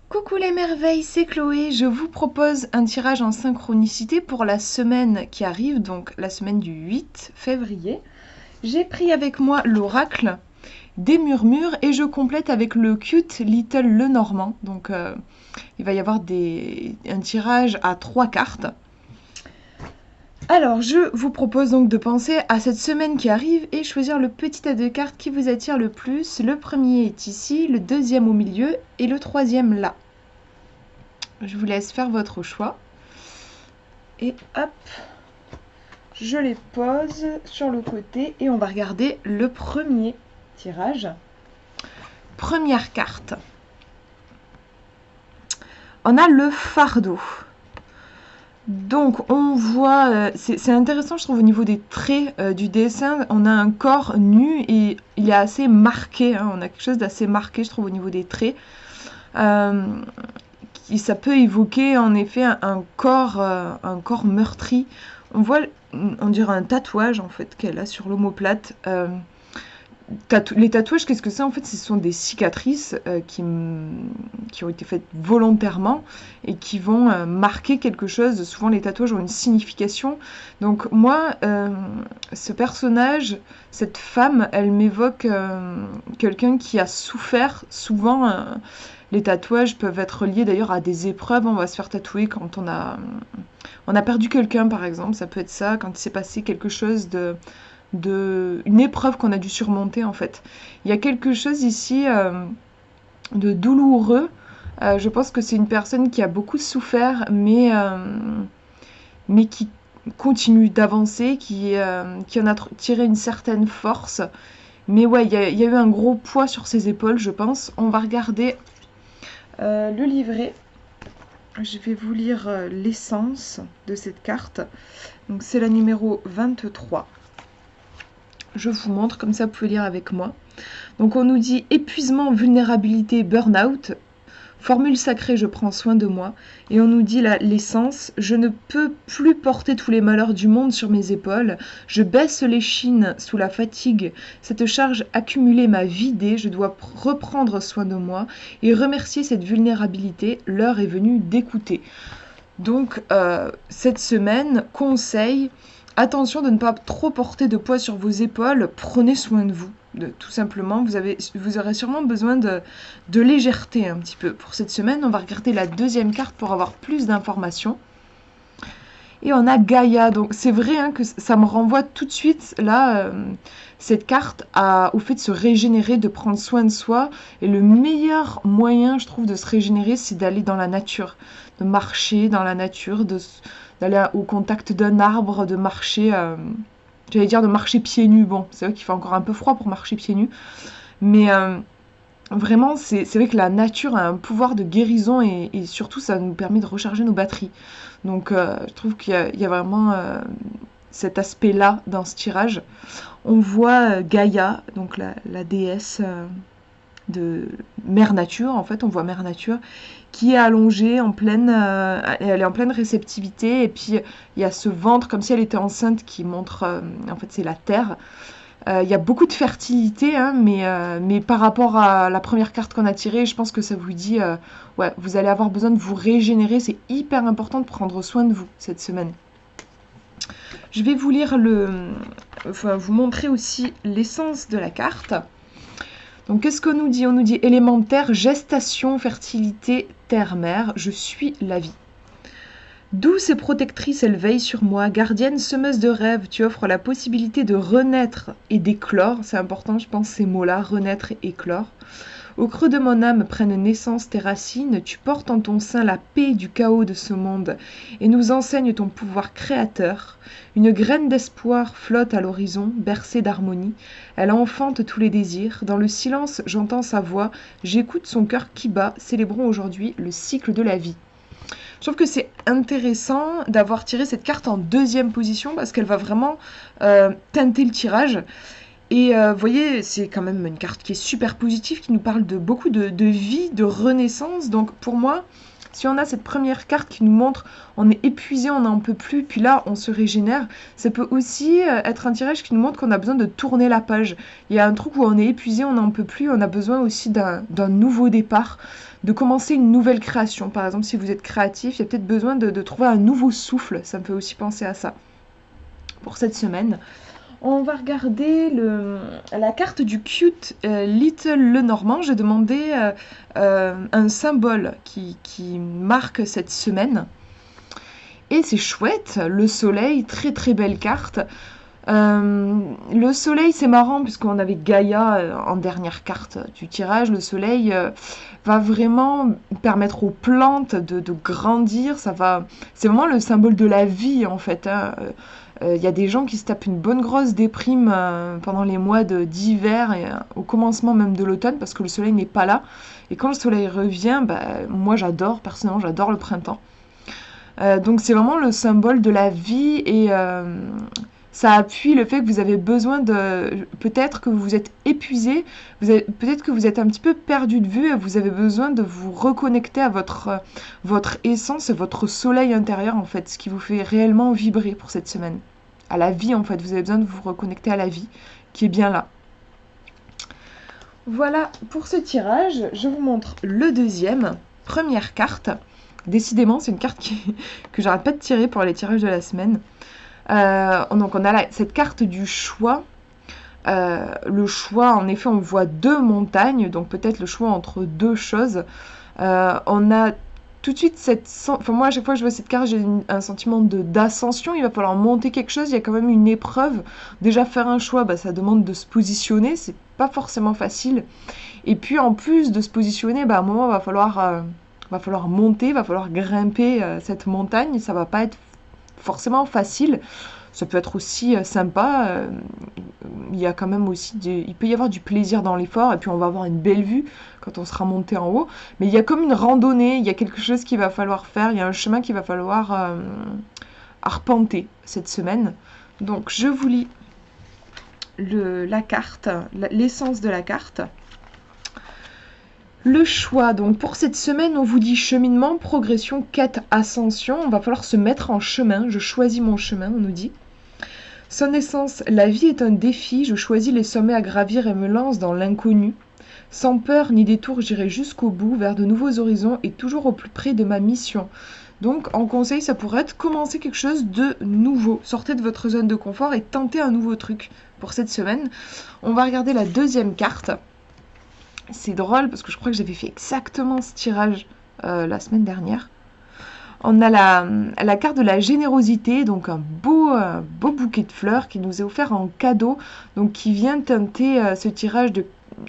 Coucou les merveilles, c'est Chloé. Je vous propose un tirage en synchronicité pour la semaine qui arrive, donc la semaine du 8 février. J'ai pris avec moi l'oracle des murmures et je complète avec le cute Little Lenormand. Donc il va y avoir un tirage à 3 cartes. Alors, je vous propose donc de penser à cette semaine qui arrive et choisir le petit tas de cartes qui vous attire le plus. Le premier est ici, le deuxième au milieu et le troisième là. Je vous laisse faire votre choix. Et hop, je les pose sur le côté et on va regarder le premier tirage. Première carte. On a le fardeau. Donc on voit, c'est intéressant je trouve au niveau des traits du dessin, on a un corps nu et il est assez marqué, hein, on a quelque chose d'assez marqué je trouve au niveau des traits. Ça peut évoquer en effet un corps meurtri. On voit, on dirait un tatouage en fait qu'elle a sur l'omoplate. Les tatouages, qu'est-ce que c'est en fait? Ce sont des cicatrices qui ont été faites volontairement et qui vont marquer quelque chose. Souvent les tatouages ont une signification. Donc moi, ce personnage, cette femme, elle m'évoque quelqu'un qui a souffert. Souvent, les tatouages peuvent être liés d'ailleurs à des épreuves. On va se faire tatouer quand on a perdu quelqu'un par exemple. Ça peut être ça, quand il s'est passé quelque chose une épreuve qu'on a dû surmonter en fait. Il y a quelque chose ici de douloureux. Je pense que c'est une personne qui a beaucoup souffert, mais qui continue d'avancer, qui en a tiré une certaine force. Mais ouais, il y a eu un gros poids sur ses épaules, je pense. On va regarder le livret. Je vais vous lire l'essence de cette carte. Donc c'est la numéro 23. Je vous montre, comme ça vous pouvez lire avec moi. Donc on nous dit épuisement, vulnérabilité, burn-out. Formule sacrée, je prends soin de moi. Et on nous dit l'essence, je ne peux plus porter tous les malheurs du monde sur mes épaules. Je baisse les chines sous la fatigue. Cette charge accumulée m'a vidée. Je dois reprendre soin de moi et remercier cette vulnérabilité. L'heure est venue d'écouter. Donc cette semaine, conseil, attention de ne pas trop porter de poids sur vos épaules, prenez soin de vous. Tout simplement, vous aurez sûrement besoin de légèreté un petit peu. Pour cette semaine, on va regarder la deuxième carte pour avoir plus d'informations. Et on a Gaïa, donc c'est vrai hein, que ça me renvoie tout de suite, là, cette carte, au fait de se régénérer, de prendre soin de soi. Et le meilleur moyen, je trouve, de se régénérer, c'est d'aller dans la nature, de marcher dans la nature, d'aller au contact d'un arbre, de marcher, j'allais dire de marcher pieds nus. Bon, c'est vrai qu'il fait encore un peu froid pour marcher pieds nus, mais vraiment, c'est vrai que la nature a un pouvoir de guérison et surtout, ça nous permet de recharger nos batteries. Donc, je trouve qu'il y a vraiment cet aspect-là dans ce tirage. On voit Gaïa, donc la déesse de Mère Nature, en fait, on voit Mère Nature, qui est allongée en pleine, elle est en pleine réceptivité, et puis il y a ce ventre, comme si elle était enceinte, qui montre, en fait, c'est la terre. Il y a beaucoup de fertilité, hein, mais par rapport à la première carte qu'on a tirée, je pense que ça vous dit, ouais, vous allez avoir besoin de vous régénérer. C'est hyper important de prendre soin de vous cette semaine. Je vais vous lire vous montrer aussi l'essence de la carte. Donc, qu'est-ce qu'on nous dit? On nous dit élémentaire, gestation, fertilité, terre-mère, je suis la vie. Douce et protectrice, elle veille sur moi, gardienne, semeuse de rêves, tu offres la possibilité de renaître et d'éclore, c'est important, je pense, ces mots-là, renaître et éclore. Au creux de mon âme prennent naissance tes racines, tu portes en ton sein la paix du chaos de ce monde et nous enseignes ton pouvoir créateur. Une graine d'espoir flotte à l'horizon, bercée d'harmonie, elle enfante tous les désirs, dans le silence j'entends sa voix, j'écoute son cœur qui bat, célébrons aujourd'hui le cycle de la vie. Je trouve que c'est intéressant d'avoir tiré cette carte en deuxième position parce qu'elle va vraiment teinter le tirage. Et vous voyez, c'est quand même une carte qui est super positive, qui nous parle de beaucoup de vie, de renaissance. Donc pour moi, Si on a cette première carte qui nous montre on est épuisé, on n'en peut plus, puis là on se régénère, ça peut aussi être un tirage qui nous montre qu'on a besoin de tourner la page. Il y a un truc où on est épuisé, on n'en peut plus, on a besoin aussi d'un nouveau départ, de commencer une nouvelle création. Par exemple, si vous êtes créatif, il y a peut-être besoin de trouver un nouveau souffle, ça me fait aussi penser à ça pour cette semaine. On va regarder la carte du cute Little Lenormand. J'ai demandé un symbole qui marque cette semaine. Et c'est chouette, le soleil, très très belle carte. Le soleil, c'est marrant puisqu'on avait Gaïa en dernière carte du tirage. Le soleil va vraiment permettre aux plantes de grandir. C'est vraiment le symbole de la vie en fait, hein. Y a des gens qui se tapent une bonne grosse déprime pendant les mois d'hiver et au commencement même de l'automne parce que le soleil n'est pas là. Et quand le soleil revient, moi personnellement j'adore le printemps. Donc c'est vraiment le symbole de la vie et ça appuie le fait que vous avez besoin peut-être que vous êtes épuisé, peut-être que vous êtes un petit peu perdu de vue et vous avez besoin de vous reconnecter à votre essence, votre soleil intérieur en fait, ce qui vous fait réellement vibrer pour cette semaine. À la vie en fait, vous avez besoin de vous reconnecter à la vie qui est bien là. Voilà pour ce tirage, je vous montre le deuxième, première carte. Décidément, c'est une carte que j'arrête pas de tirer pour les tirages de la semaine. Donc on a cette carte du choix. Le choix, en effet, on voit deux montagnes, donc peut-être le choix entre deux choses. On a tout de suite moi à chaque fois que je vois cette carte, j'ai un sentiment d'ascension. Il va falloir monter quelque chose, il y a quand même une épreuve. Déjà faire un choix, ça demande de se positionner, c'est pas forcément facile. Et puis en plus de se positionner, à un moment va falloir monter, va falloir grimper cette montagne, ça va pas être forcément facile. Ça peut être aussi sympa. Il y a quand même aussi il peut y avoir du plaisir dans l'effort et puis on va avoir une belle vue quand on sera monté en haut. Mais il y a comme une randonnée, il y a quelque chose qu'il va falloir faire, il y a un chemin qu'il va falloir arpenter cette semaine. Donc je vous lis la carte, l'essence de la carte. Le choix, donc pour cette semaine, on vous dit cheminement, progression, quête, ascension. On va falloir se mettre en chemin. Je choisis mon chemin, on nous dit. Son essence, la vie est un défi. Je choisis les sommets à gravir et me lance dans l'inconnu. Sans peur ni détour, j'irai jusqu'au bout, vers de nouveaux horizons et toujours au plus près de ma mission. Donc en conseil, ça pourrait être commencer quelque chose de nouveau. Sortez de votre zone de confort et tentez un nouveau truc pour cette semaine. On va regarder la deuxième carte. C'est drôle parce que je crois que j'avais fait exactement ce tirage la semaine dernière. On a la carte de la générosité, donc un beau bouquet de fleurs qui nous est offert en cadeau, donc qui vient teinter ce tirage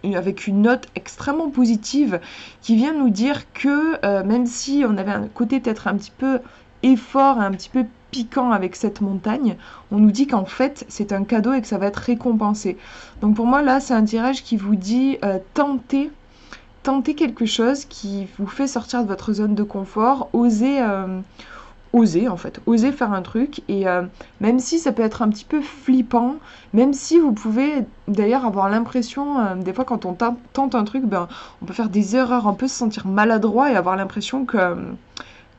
avec une note extrêmement positive, qui vient nous dire que même si on avait un côté peut-être un petit peu effort, un petit peu piquant avec cette montagne, on nous dit qu'en fait c'est un cadeau et que ça va être récompensé. Donc pour moi là c'est un tirage qui vous dit tentez quelque chose qui vous fait sortir de votre zone de confort, osez en fait, osez faire un truc et même si ça peut être un petit peu flippant, même si vous pouvez d'ailleurs avoir l'impression, des fois quand on tente un truc, on peut faire des erreurs, on peut se sentir maladroit et avoir l'impression que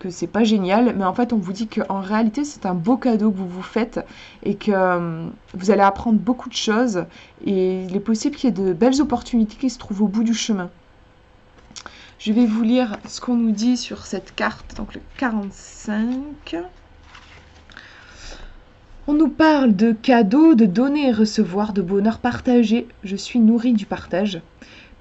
c'est pas génial, mais en fait on vous dit qu'en réalité c'est un beau cadeau que vous vous faites et que vous allez apprendre beaucoup de choses et il est possible qu'il y ait de belles opportunités qui se trouvent au bout du chemin. Je vais vous lire ce qu'on nous dit sur cette carte, donc le 45. On nous parle de cadeaux, de donner et recevoir, de bonheur partagé. Je suis nourrie du partage.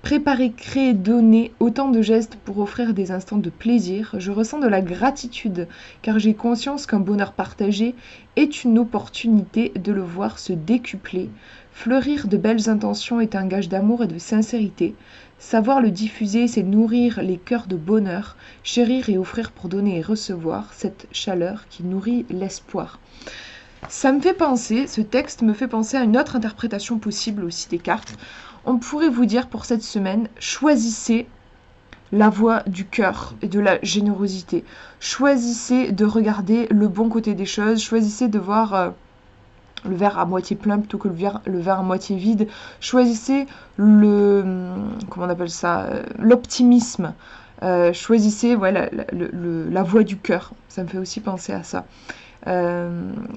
Préparer, créer, donner, autant de gestes pour offrir des instants de plaisir. Je ressens de la gratitude car j'ai conscience qu'un bonheur partagé est une opportunité de le voir se décupler. Fleurir de belles intentions est un gage d'amour et de sincérité. Savoir le diffuser, c'est nourrir les cœurs de bonheur, chérir et offrir pour donner et recevoir cette chaleur qui nourrit l'espoir. Ça me fait penser, ce texte me fait penser à une autre interprétation possible aussi des cartes. On pourrait vous dire pour cette semaine, choisissez la voie du cœur et de la générosité. Choisissez de regarder le bon côté des choses, choisissez de voir le verre à moitié plein plutôt que le verre à moitié vide. Choisissez comment on appelle ça, l'optimisme. Choisissez ouais, la voie du cœur. Ça me fait aussi penser à ça.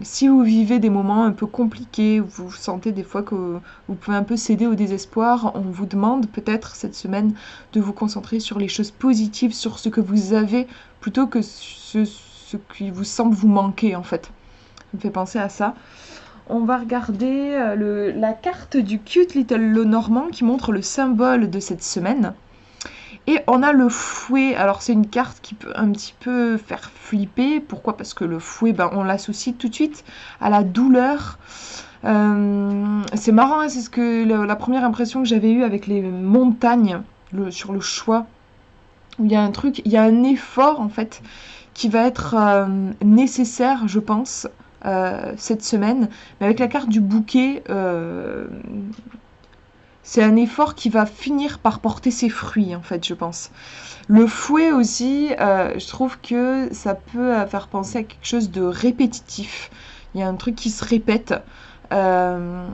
Si vous vivez des moments un peu compliqués, où vous sentez des fois que vous pouvez un peu céder au désespoir, on vous demande peut-être cette semaine de vous concentrer sur les choses positives, sur ce que vous avez, plutôt que ce qui vous semble vous manquer en fait. Ça me fait penser à ça. On va regarder la carte du Cute Little Lenormand qui montre le symbole de cette semaine. Et on a le fouet. Alors c'est une carte qui peut un petit peu faire flipper. Pourquoi? Parce que le fouet, ben, on l'associe tout de suite à la douleur. C'est marrant, hein, c'est la première impression que j'avais eue avec les montagnes sur le choix. Où il y a un truc, il y a un effort en fait qui va être nécessaire, je pense, cette semaine. Mais avec la carte du bouquet, c'est un effort qui va finir par porter ses fruits, en fait, je pense. Le fouet aussi, je trouve que ça peut faire penser à quelque chose de répétitif. Il y a un truc qui se répète. Euh,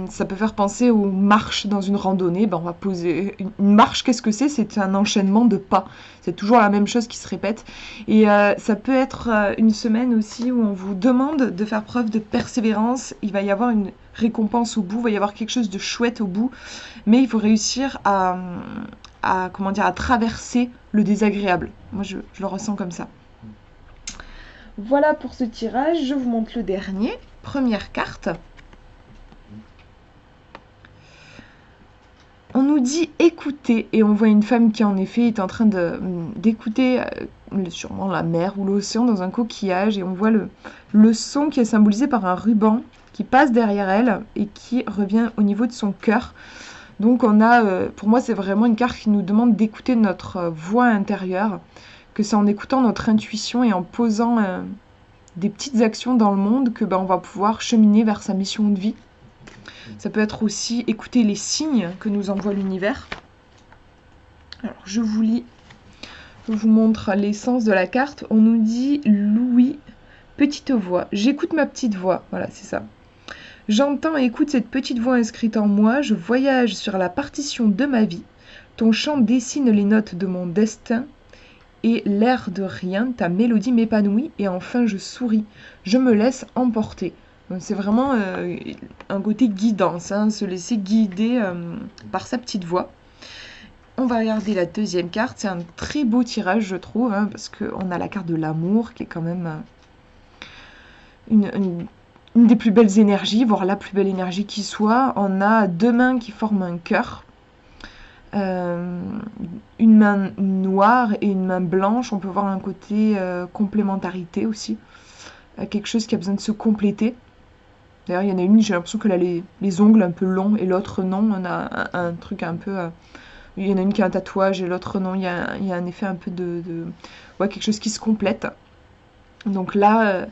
Ça peut faire penser aux marches dans une randonnée. Ben, on va poser une marche. Qu'est-ce que c'est? C'est un enchaînement de pas. C'est toujours la même chose qui se répète. Et ça peut être une semaine aussi où on vous demande de faire preuve de persévérance. Il va y avoir une récompense au bout. Il va y avoir quelque chose de chouette au bout. Mais il faut réussir comment dire, à traverser le désagréable. Moi, je le ressens comme ça. Voilà pour ce tirage. Je vous montre le dernier. Première carte. On nous dit écouter et on voit une femme qui en effet est en train d'écouter sûrement la mer ou l'océan dans un coquillage et on voit le son qui est symbolisé par un ruban qui passe derrière elle et qui revient au niveau de son cœur. Donc on a, pour moi c'est vraiment une carte qui nous demande d'écouter notre voix intérieure, que c'est en écoutant notre intuition et en posant des petites actions dans le monde que on va pouvoir cheminer vers sa mission de vie. Ça peut être aussi écouter les signes que nous envoie l'univers. Alors je vous lis, je vous montre l'essence de la carte. On nous dit Louis, petite voix. J'écoute ma petite voix. Voilà, c'est ça. J'entends et écoute cette petite voix inscrite en moi. Je voyage sur la partition de ma vie. Ton chant dessine les notes de mon destin. Et l'air de rien, ta mélodie m'épanouit. Et enfin je souris. Je me laisse emporter. C'est vraiment un côté guidance, hein, se laisser guider par sa petite voix. On va regarder la deuxième carte. C'est un très beau tirage, je trouve, hein, parce qu'on a la carte de l'amour, qui est quand même une des plus belles énergies, voire la plus belle énergie qui soit. On a deux mains qui forment un cœur. Une main noire et une main blanche. On peut voir un côté complémentarité aussi. Quelque chose qui a besoin de se compléter. D'ailleurs, il y en a une, j'ai l'impression qu'elle a les ongles un peu longs et l'autre non. On a un truc un peu... il y en a une qui a un tatouage et l'autre non. Il y a un effet un peu ouais, quelque chose qui se complète. Donc là,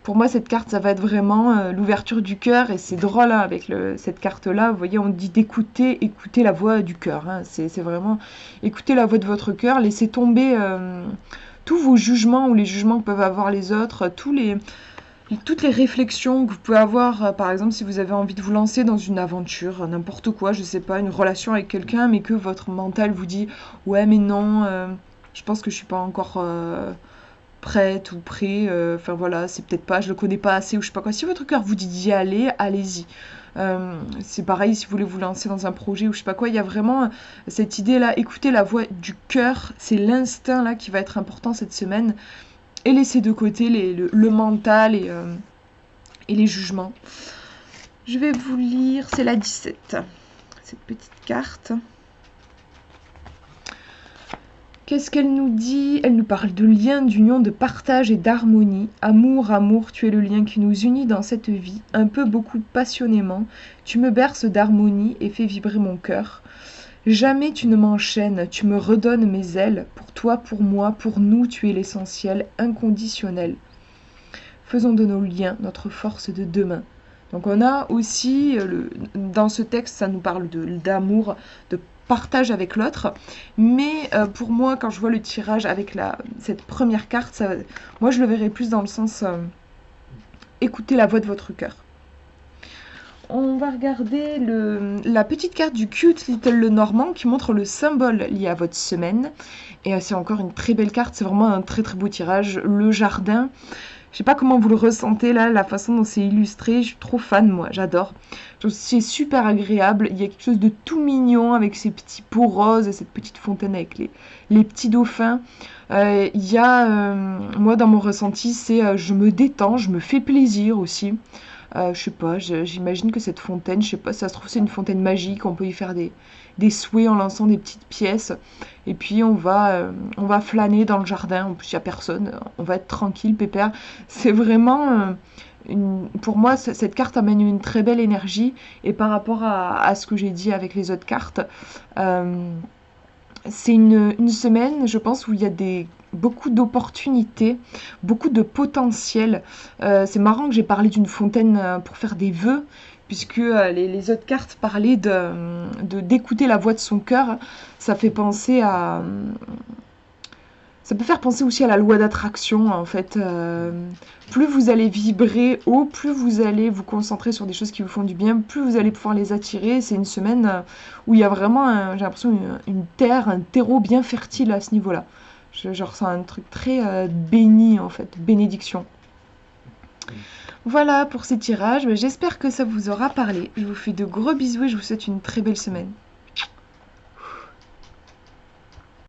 pour moi, cette carte, ça va être vraiment l'ouverture du cœur. Et c'est drôle, hein, avec cette carte-là. Vous voyez, on dit d'écouter, écouter la voix du cœur. Hein. C'est vraiment écouter la voix de votre cœur. Laissez tomber tous vos jugements ou les jugements que peuvent avoir les autres. Toutes les réflexions que vous pouvez avoir, par exemple, si vous avez envie de vous lancer dans une aventure, n'importe quoi, je sais pas, une relation avec quelqu'un, mais que votre mental vous dit « Ouais, mais non, je pense que je suis pas encore prête ou prêt, enfin voilà, c'est peut-être pas, je le connais pas assez ou je sais pas quoi. » Si votre cœur vous dit d'y aller, allez-y. C'est pareil si vous voulez vous lancer dans un projet ou je sais pas quoi, il y a vraiment cette idée-là, écoutez la voix du cœur, c'est l'instinct là qui va être important cette semaine. Et laisser de côté le mental et les jugements. Je vais vous lire, c'est la 17, cette petite carte. Qu'est-ce qu'elle nous dit? Elle nous parle de lien, d'union, de partage et d'harmonie. Amour, amour, tu es le lien qui nous unit dans cette vie, un peu, beaucoup, passionnément. Tu me berces d'harmonie et fais vibrer mon cœur. Jamais tu ne m'enchaînes, tu me redonnes mes ailes. Pour toi, pour moi, pour nous, tu es l'essentiel, inconditionnel. Faisons de nos liens notre force de demain. Donc on a aussi, dans ce texte, ça nous parle d'amour, de partage avec l'autre. Mais pour moi, quand je vois le tirage avec cette première carte, moi je le verrais plus dans le sens écoutez la voix de votre cœur. On va regarder la petite carte du Cute Little Lenormand qui montre le symbole lié à votre semaine. Et c'est encore une très belle carte, c'est vraiment un très très beau tirage. Le jardin, je sais pas comment vous le ressentez là, la façon dont c'est illustré, je suis trop fan moi, j'adore. C'est super agréable, il y a quelque chose de tout mignon avec ces petits pots roses et cette petite fontaine avec les petits dauphins. Il y a, moi dans mon ressenti, c'est je me détends, je me fais plaisir aussi. Je sais pas, j'imagine que cette fontaine, je sais pas, ça se trouve c'est une fontaine magique, on peut y faire des souhaits en lançant des petites pièces. Et puis on va flâner dans le jardin, en plus il n'y a personne, on va être tranquille, pépère. C'est vraiment, pour moi, cette carte amène une très belle énergie. Et par rapport à ce que j'ai dit avec les autres cartes, euh, c'est une semaine, je pense, où il y a beaucoup d'opportunités, beaucoup de potentiel. C'est marrant que j'ai parlé d'une fontaine pour faire des vœux, puisque les autres cartes parlaient d'écouter la voix de son cœur. Ça fait penser à, ça peut faire penser aussi à la loi d'attraction, en fait. Plus vous allez vibrer haut, plus vous allez vous concentrer sur des choses qui vous font du bien, plus vous allez pouvoir les attirer. C'est une semaine où il y a vraiment, j'ai l'impression, une terre, un terreau bien fertile à ce niveau-là. Je ressens un truc très béni, en fait, bénédiction. Voilà pour ces tirages. J'espère que ça vous aura parlé. Je vous fais de gros bisous et je vous souhaite une très belle semaine.